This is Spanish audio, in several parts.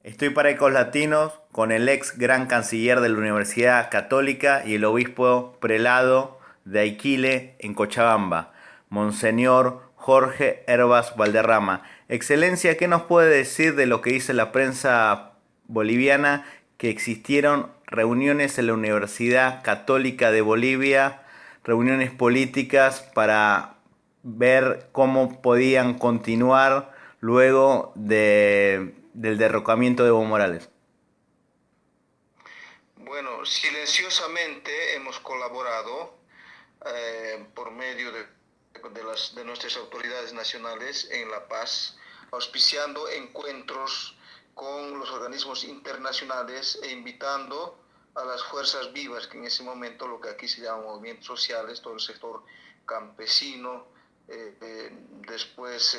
Estoy para Ecos Latinos con el ex gran canciller de la Universidad Católica y el obispo prelado de Aiquile en Cochabamba, Monseñor Jorge Hervas Valderrama. Excelencia, ¿qué nos puede decir de lo que dice la prensa boliviana que existieron reuniones en la Universidad Católica de Bolivia, reuniones políticas para ver cómo podían continuar luego del derrocamiento de Evo Morales? Bueno, silenciosamente hemos colaborado por medio de nuestras autoridades nacionales en La Paz, auspiciando encuentros con los organismos internacionales e invitando a las fuerzas vivas, que en ese momento lo que aquí se llama movimientos sociales, todo el sector campesino, después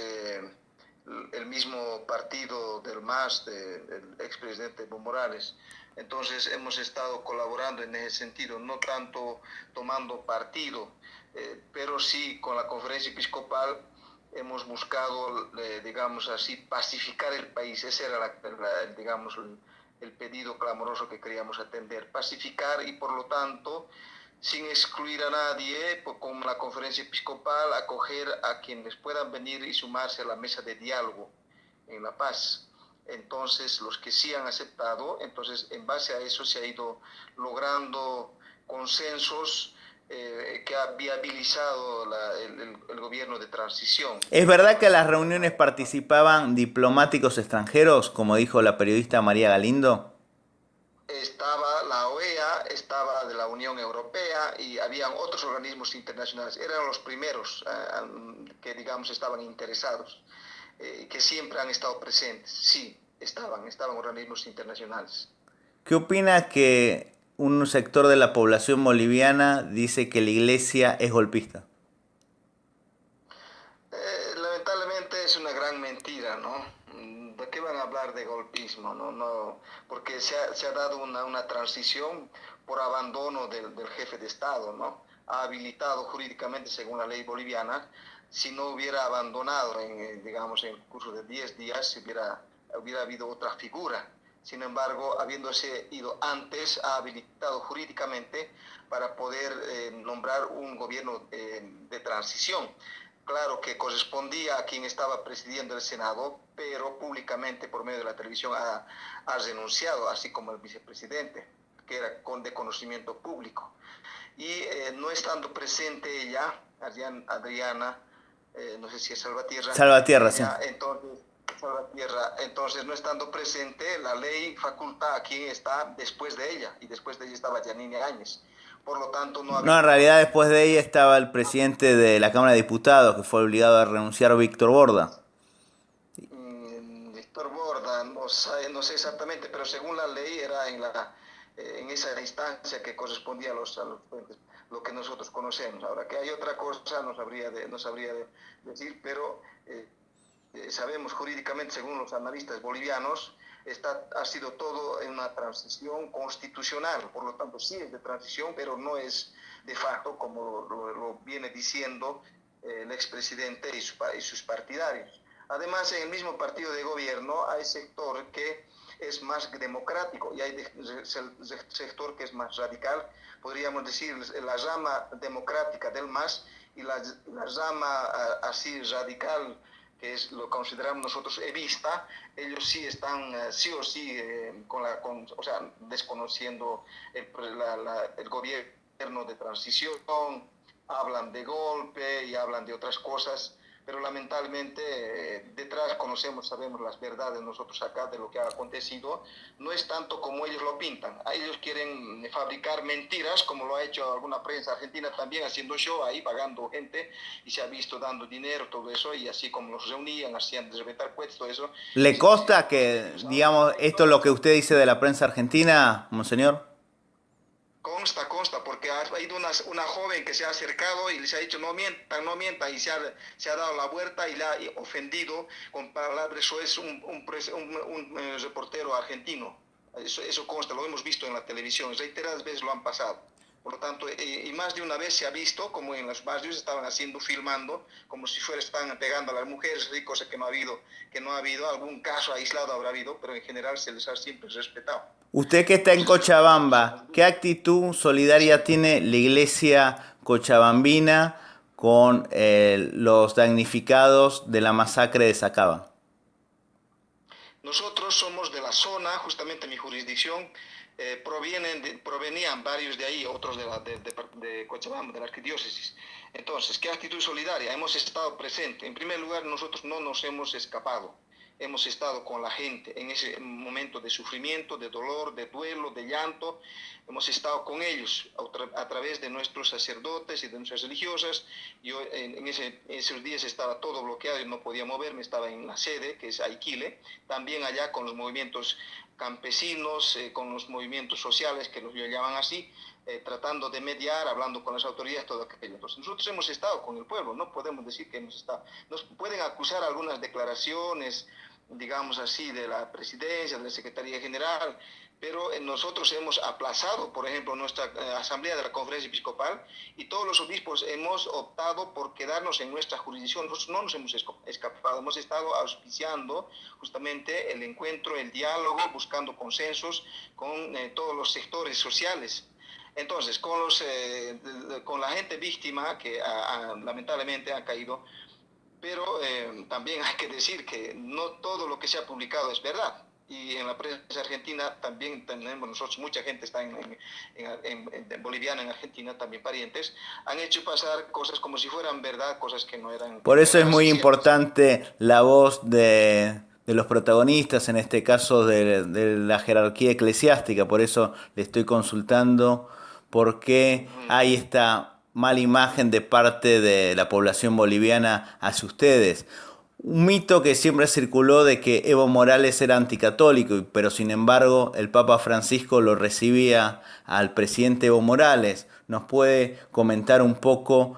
el mismo partido del MAS, del expresidente Evo Morales. Entonces hemos estado colaborando en ese sentido, no tanto tomando partido, pero sí con la conferencia episcopal hemos buscado, digamos así, pacificar el país. Ese era, digamos, el pedido clamoroso que queríamos atender, pacificar y por lo tanto, sin excluir a nadie, con la conferencia episcopal, acoger a quienes puedan venir y sumarse a la mesa de diálogo en La Paz. Entonces, los que sí han aceptado, entonces en base a eso se ha ido logrando consensos que ha viabilizado el gobierno de transición. ¿Es verdad que a las reuniones participaban diplomáticos extranjeros, como dijo la periodista María Galindo? Estaba la OEA, estaba de la Unión Europea y habían otros organismos internacionales. Eran los primeros que, digamos, estaban interesados, que siempre han estado presentes. Sí, estaban organismos internacionales. ¿Qué opina que un sector de la población boliviana dice que la iglesia es golpista? Lamentablemente es una gran mentira, ¿no? ¿De qué van a hablar de golpismo? No, no, porque se ha dado una transición por abandono del jefe de Estado, ¿no? Ha habilitado jurídicamente, según la ley boliviana, si no hubiera abandonado, digamos, en el curso de 10 días, hubiera habido otra figura. Sin embargo, habiéndose ido antes, ha habilitado jurídicamente para poder nombrar un gobierno de transición. Claro que correspondía a quien estaba presidiendo el Senado, pero públicamente por medio de la televisión ha renunciado, así como el vicepresidente, que era de conocimiento público. Y no estando presente ella, Adriana, no sé si es Salvatierra, Salvatierra, sí. ella entonces, Salvatierra, entonces no estando presente, la ley faculta a quien está después de ella, y después de ella estaba Yanine Áñez. Por lo tanto, no ha No, en habido realidad orden. después de ella estaba el presidente de la Cámara de Diputados, que fue obligado a renunciar, Víctor Borda. Víctor Borda, no sé exactamente, pero según la ley era en esa instancia que correspondía a los lo que nosotros conocemos. Ahora, que hay otra cosa, no sabría decir, pero sabemos jurídicamente, según los analistas bolivianos, ha sido todo en una transición constitucional, por lo tanto sí es de transición, pero no es de facto como lo viene diciendo el expresidente y sus partidarios. Además, en el mismo partido de gobierno hay sector que es más democrático y hay sector que es más radical, podríamos decir la rama democrática del MAS y la rama así radical que es lo consideramos nosotros evista. Ellos sí están sí o sí o sea, desconociendo el gobierno de transición, hablan de golpe y hablan de otras cosas, pero lamentablemente detrás sabemos las verdades nosotros acá de lo que ha acontecido. No es tanto como ellos lo pintan. A ellos quieren fabricar mentiras, como lo ha hecho alguna prensa argentina también, haciendo show ahí, pagando gente, y se ha visto dando dinero, todo eso, y así como los reunían, hacían desreventar puestos, todo eso, ¿Le se hacían consta con que, ellos, ¿no? digamos, esto es lo que Entonces, usted dice de la prensa argentina, monseñor? consta, porque ha ido una joven que se ha acercado y les ha dicho no mientan, y se ha dado la vuelta y le ha ofendido con palabras. Eso es un reportero argentino. Eso consta, lo hemos visto en la televisión, reiteradas veces lo han pasado. Por lo tanto, y más de una vez se ha visto como en los barrios estaban haciendo, filmando, como si fuera, estaban pegando a las mujeres, ¿sí? Cosa que no ha habido, algún caso aislado habrá habido, pero en general se les ha siempre respetado. Usted que está en Entonces, nosotros hemos Cochabamba, ¿qué visto, actitud sí, solidaria tiene la iglesia cochabambina con los damnificados de la masacre de Sacaba? nosotros somos de la zona, justamente mi jurisdicción, provenían varios de ahí, otros de Cochabamba, de la arquidiócesis. Entonces, ¿qué actitud solidaria? Hemos estado presentes. En primer lugar, nosotros no nos hemos escapado. Hemos estado con la gente en ese momento de sufrimiento, de dolor, de duelo, de llanto. Hemos estado con ellos a través de nuestros sacerdotes y de nuestras religiosas. Yo esos días estaba todo bloqueado y no podía moverme, estaba en la sede, que es Aiquile, también allá con los movimientos campesinos, con los movimientos sociales, que los llaman así, tratando de mediar, hablando con las autoridades, todo aquello. Entonces, nosotros hemos estado con el pueblo, no podemos decir que hemos estado. Nos pueden acusar algunas declaraciones, digamos así, de la presidencia, de la Secretaría General, pero nosotros hemos aplazado, por ejemplo, nuestra asamblea de la conferencia episcopal y todos los obispos hemos optado por quedarnos en nuestra jurisdicción. Nosotros no nos hemos escapado, hemos estado auspiciando justamente el encuentro, el diálogo, buscando consensos con todos los sectores sociales. Entonces, con la gente víctima que lamentablemente ha caído, pero también hay que decir que no todo lo que se ha publicado es verdad. Y en la prensa argentina también tenemos nosotros, mucha gente está en boliviana, en Argentina, también parientes, han hecho pasar cosas como si fueran verdad, cosas que Por no eso es eran muy así ciertas. importante la voz de los protagonistas, en este caso de la jerarquía eclesiástica. Por eso le estoy consultando por qué hay esta mala imagen de parte de la población boliviana hacia ustedes. Un mito que siempre circuló de que Evo Morales era anticatólico, pero sin embargo el Papa Francisco lo recibía al presidente Evo Morales. ¿Nos puede comentar un poco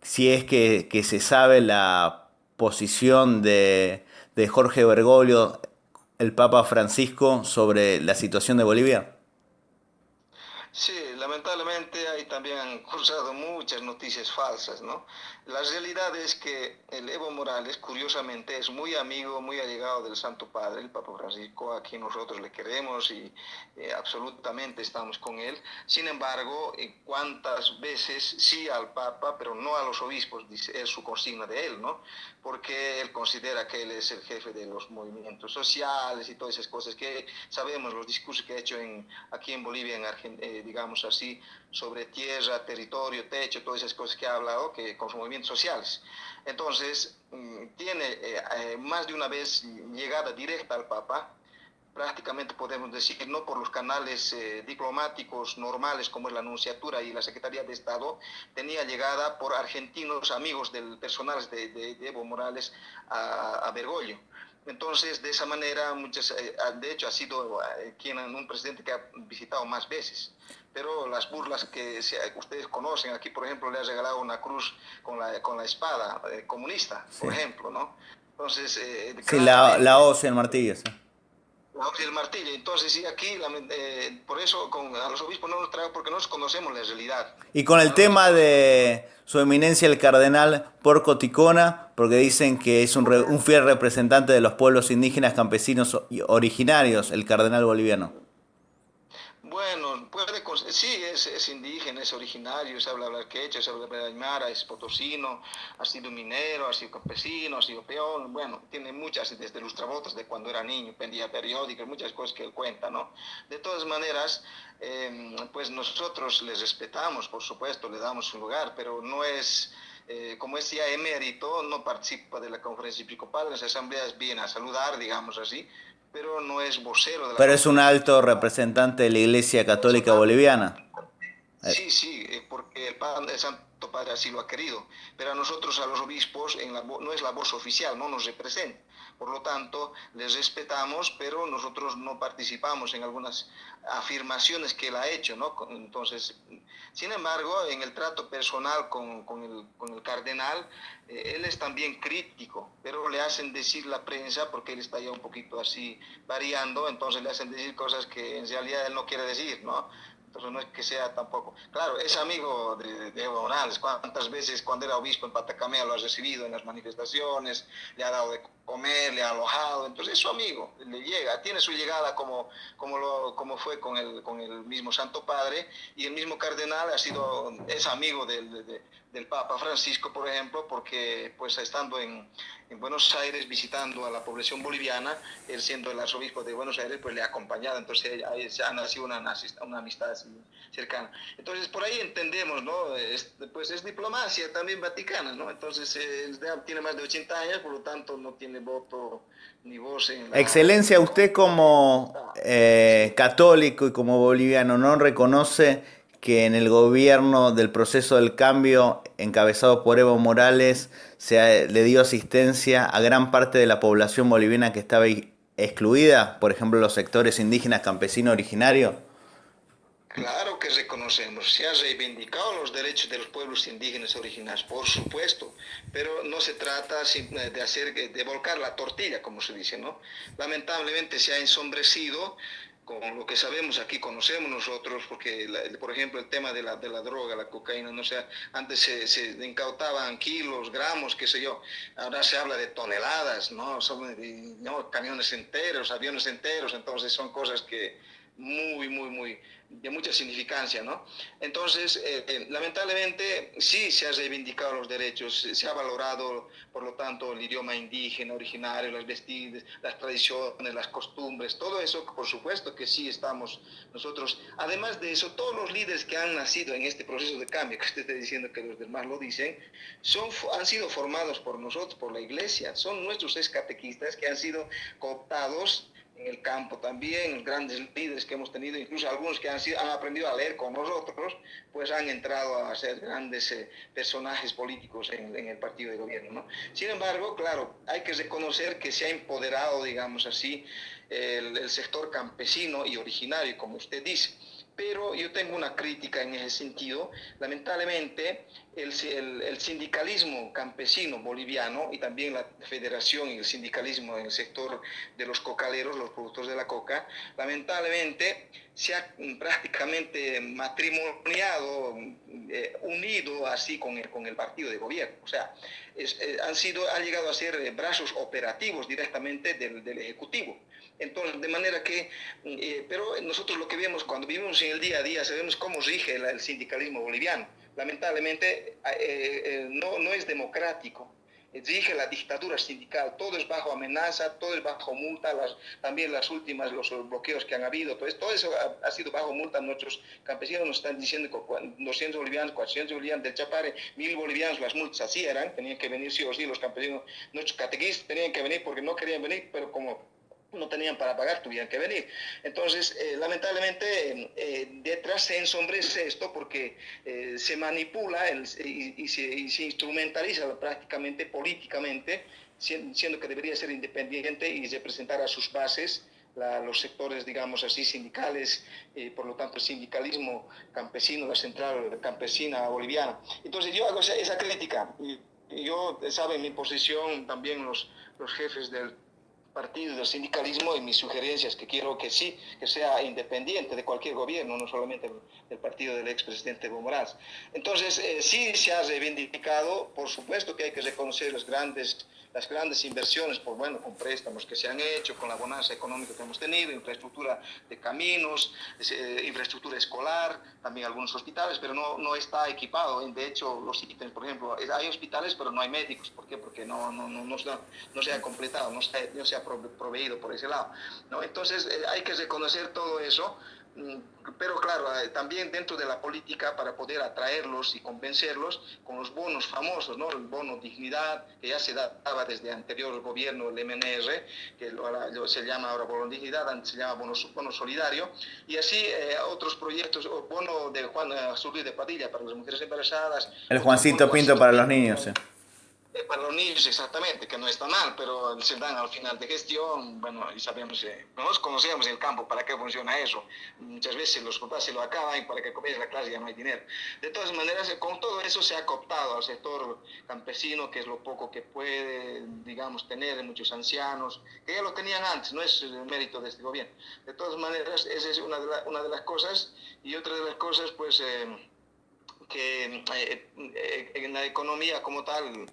si es que se sabe la posición de Jorge Bergoglio, el Papa Francisco, sobre la situación de Bolivia? Sí, lamentablemente ahí también han cruzado muchas noticias falsas, ¿no? La realidad es que el Evo Morales, curiosamente, es muy amigo, muy allegado del Santo Padre, el Papa Francisco, a quien nosotros le queremos y absolutamente estamos con él. Sin embargo, cuántas veces sí al Papa, pero no a los obispos, dice, es su consigna de él, ¿no? Porque él considera que él es el jefe de los movimientos sociales y todas esas cosas que sabemos, los discursos que ha hecho aquí en Bolivia, digamos así, sobre tierra, territorio, techo, todas esas cosas que ha hablado que, con sus movimientos sociales. Entonces, tiene más de una vez llegada directa al Papa, prácticamente podemos decir, no por los canales diplomáticos normales como es la Nunciatura y la Secretaría de Estado, tenía llegada por argentinos amigos del personal de Evo Morales a Bergoglio. Entonces, de esa manera, de hecho, ha sido un presidente que ha visitado más veces. Pero las burlas que ustedes conocen, aquí, por ejemplo, le ha regalado una cruz con la espada comunista, Sí, por ejemplo, ¿no? Entonces, sí, la claramente hoz y el martillo, sí. el martillo. Entonces, sí, aquí, por eso a los obispos no nos trae, porque no conocemos la realidad. Y con el No nos tema conocemos. de su eminencia el cardenal Porco Ticona, porque dicen que es un fiel representante de los pueblos indígenas campesinos y originarios, el cardenal boliviano. Bueno, sí, es indígena, es originario, sabe hablar quechua, sabe hablar aymara, es potosino, ha sido minero, ha sido campesino, ha sido peón, bueno, tiene muchas, desde lustrabotas de cuando era niño, vendía periódicos, muchas cosas que él cuenta, ¿no? De todas maneras, pues nosotros les respetamos, por supuesto, le damos su lugar, pero no es... como es ya emérito, no participa de la conferencia episcopal, en las asambleas viene a saludar, digamos así, pero no es vocero de la Pero es un conferencia alto episcopal. representante de la Iglesia Es un Católica alto. Boliviana. Eh, Sí, sí, porque el Santo Padre así lo ha querido, pero a nosotros, a los obispos, no es la voz oficial, no nos representa. Por lo tanto, les respetamos, pero nosotros no participamos en algunas afirmaciones que él ha hecho, ¿no? Entonces, sin embargo, en el trato personal con el cardenal, él es también crítico, pero le hacen decir la prensa, porque él está ya un poquito así variando, entonces le hacen decir cosas que en realidad él no quiere decir, ¿no? Entonces no es que sea tampoco, claro, es amigo de Evo Morales. Cuántas veces cuando era obispo en Patacamea lo ha recibido en las manifestaciones, le ha dado de comer, le ha alojado, entonces es su amigo, le llega, tiene su llegada como fue con el mismo Santo Padre, y el mismo cardenal es amigo del Papa Francisco, por ejemplo, porque pues estando en Buenos Aires visitando a la población boliviana, él siendo el arzobispo de Buenos Aires, pues le ha acompañado, entonces ahí se ha nacido una amistad así cercana. Entonces por ahí entendemos, ¿no? Pues es diplomacia también vaticana, ¿no? Entonces él tiene más de 80 años, por lo tanto no tiene voto ni voz en Excelencia, usted como sí. católico y como boliviano, ¿no reconoce que en el gobierno del proceso del cambio encabezado por Evo Morales le dio asistencia a gran parte de la población boliviana que estaba excluida, por ejemplo los sectores indígenas, campesinos, originarios? Claro que reconocemos, se han reivindicado los derechos de los pueblos indígenas originarios, por supuesto, pero no se trata de volcar la tortilla, como se dice, ¿no? Lamentablemente se ha ensombrecido con lo que sabemos aquí, conocemos nosotros, porque, por ejemplo, el tema de la droga, la cocaína, no sé, antes se incautaban kilos, gramos, qué sé yo, ahora se habla de toneladas, ¿no? No, camiones enteros, aviones enteros, entonces son cosas que muy, de mucha significancia, ¿no? Entonces, lamentablemente, sí se han reivindicado los derechos, se ha valorado, por lo tanto, el idioma indígena, originario, las vestidas, las tradiciones, las costumbres, todo eso, por supuesto que sí estamos nosotros. Además de eso, todos los líderes que han nacido en este proceso de cambio, que usted está diciendo que los demás lo dicen, han sido formados por nosotros, por la iglesia, son nuestros ex catequistas que han sido cooptados en el campo también, grandes líderes que hemos tenido, incluso algunos que han aprendido a leer con nosotros, pues han entrado a ser grandes personajes políticos en el partido de gobierno, ¿no? Sin embargo, claro, hay que reconocer que se ha empoderado, digamos así, el sector campesino y originario, como usted dice. Pero yo tengo una crítica en ese sentido. Lamentablemente, el sindicalismo campesino boliviano y también la federación y el sindicalismo en el sector de los cocaleros, los productores de la coca, lamentablemente se ha prácticamente matrimoniado, unido así con el partido de gobierno. O sea, han llegado a ser brazos operativos directamente del Ejecutivo. Entonces, de manera que, pero nosotros lo que vemos cuando vivimos en el día a día, sabemos cómo rige el sindicalismo boliviano. Lamentablemente, no es democrático. Rige la dictadura sindical, todo es bajo amenaza, todo es bajo multa, también los bloqueos que han habido, todo eso ha sido bajo multa. Nuestros campesinos nos están diciendo que 200 bolivianos, 400 bolivianos del Chapare, 1000 bolivianos, las multas así eran, tenían que venir sí o sí los campesinos, nuestros catequistas tenían que venir porque no querían venir, pero como no tenían para pagar, tuvieron que venir. Entonces, lamentablemente, detrás se ensombrece esto porque se manipula y se instrumentaliza prácticamente políticamente, siendo que debería ser independiente y representar a sus bases, los sectores, digamos así, sindicales, por lo tanto el sindicalismo campesino, la central campesina boliviana. Entonces yo hago esa crítica. Yo, saben mi posición, también los jefes del partido del sindicalismo, y mis sugerencias que quiero que sí, que sea independiente de cualquier gobierno, no solamente del partido del expresidente Evo Morales. Entonces, sí se ha reivindicado, por supuesto que hay que reconocer las grandes inversiones, con préstamos que se han hecho, con la bonanza económica que hemos tenido, infraestructura de caminos, infraestructura escolar, también algunos hospitales, pero no está equipado. De hecho, los ítems, por ejemplo, hay hospitales, pero no hay médicos. ¿Por qué? Porque no se ha completado, no se ha proveído por ese lado, ¿no? Entonces, hay que reconocer todo eso. Pero claro, también dentro de la política, para poder atraerlos y convencerlos con los bonos famosos, ¿no? El bono dignidad, que ya se daba desde el anterior gobierno, el MNR, que se llama ahora bono dignidad, antes se llama bono solidario, y así otros proyectos, o bono de Juan Azurduy de Padilla para las mujeres embarazadas, El otro bono Juancito Pinto Juancito para los Pinto, niños, sí. Para los niños exactamente, que no está mal, pero se dan al final de gestión, bueno, y sabemos, nosotros conocemos el campo, para qué funciona eso. Muchas veces los papás se lo acaban y para que comience la clase ya no hay dinero. De todas maneras, con todo eso se ha cooptado al sector campesino, que es lo poco que puede, digamos, tener muchos ancianos, que ya lo tenían antes, no es el mérito de este gobierno. De todas maneras, esa es una de las cosas, y otra de las cosas, pues... que en la economía como tal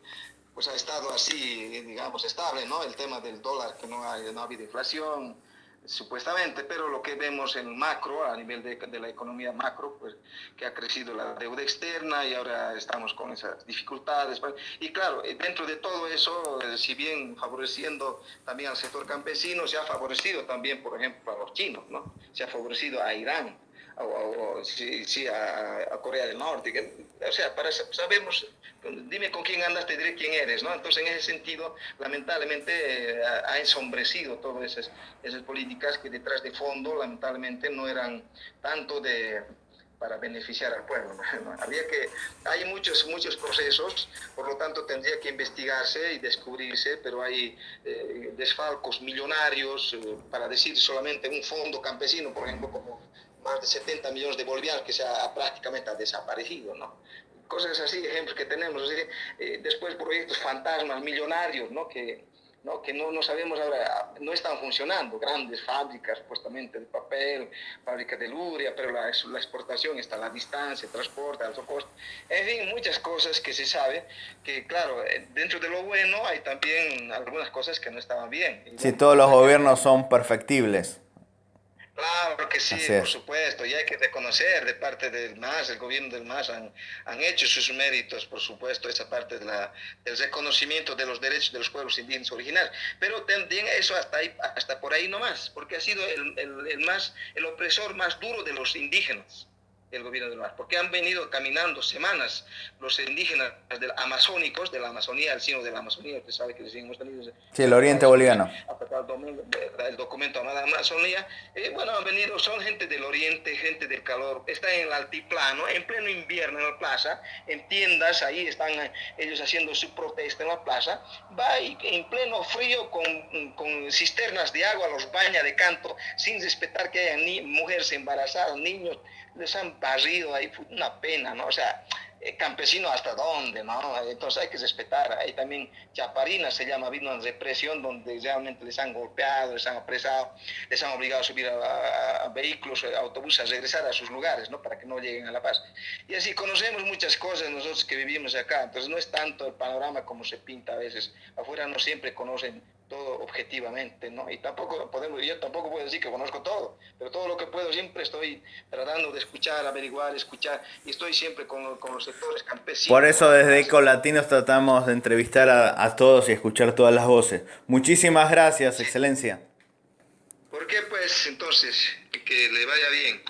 pues ha estado así, digamos, estable, ¿no? El tema del dólar, que no ha habido inflación, supuestamente, pero lo que vemos en macro, a nivel de la economía macro, pues que ha crecido la deuda externa y ahora estamos con esas dificultades. Y claro, dentro de todo eso, si bien favoreciendo también al sector campesino, se ha favorecido también, por ejemplo, a los chinos, ¿no? Se ha favorecido a Irán, sí, sí, a Corea del Norte. O sea, sabemos, dime con quién andas, te diré quién eres, ¿no? Entonces, en ese sentido, lamentablemente, ha ensombrecido todas esas políticas que detrás de fondo, lamentablemente, no eran tanto para beneficiar al pueblo. ¿No? Hay muchos procesos, por lo tanto tendría que investigarse y descubrirse, pero hay desfalcos millonarios, para decir solamente un fondo campesino, por ejemplo, como más de 70 millones de bolivianos que se ha prácticamente desaparecido, ¿no? Cosas así, ejemplos que tenemos, así, después proyectos fantasmas millonarios, ¿no? Que no sabemos ahora, no están funcionando, grandes fábricas supuestamente de papel, fábricas de luria, pero la exportación está a la distancia, el transporte, alto costo, en fin, muchas cosas que se sabe, que claro, dentro de lo bueno hay también algunas cosas que no estaban bien, y Si bueno, todos los hay que gobiernos son perfectibles. claro que sí, Así por es. supuesto, y hay que reconocer de parte del MAS, el gobierno del MAS han hecho sus méritos, por supuesto, esa parte del reconocimiento de los derechos de los pueblos indígenas originarios, pero también eso hasta por ahí nomás, porque ha sido el opresor más duro de los indígenas, el gobierno del MAS, porque han venido caminando semanas los indígenas amazónicos, de la Amazonía, el sino de la Amazonía, usted sabe que hemos tenido Sí, el esas oriente batallas boliviano. hasta el documento Amada Amazonía. Bueno, han venido, son gente del oriente, gente del calor, están en el altiplano, en pleno invierno en la plaza, en tiendas, ahí están ellos haciendo su protesta en la plaza, va y en pleno frío con cisternas de agua, los baña de canto, sin respetar que haya mujeres embarazadas, niños, les han barrido ahí, una pena, ¿no? O sea, campesino hasta dónde, ¿no? Entonces hay que respetar. Ahí también Chaparina se llama, vino una represión donde realmente les han golpeado, les han apresado, les han obligado a subir a vehículos, a autobuses, a regresar a sus lugares, ¿no? Para que no lleguen a La Paz. Y así conocemos muchas cosas nosotros que vivimos acá. Entonces no es tanto el panorama como se pinta a veces. Afuera no siempre conocen todo objetivamente, ¿no? Y yo tampoco puedo decir que conozco todo, pero todo lo que puedo siempre estoy tratando de escuchar, averiguar, escuchar, y estoy siempre con los sectores Por campesinos, con eso las desde bases. Ecolatinos tratamos de entrevistar a todos y escuchar todas las voces. Muchísimas gracias, Sí. Excelencia. ¿Por qué? Pues entonces, que le vaya bien.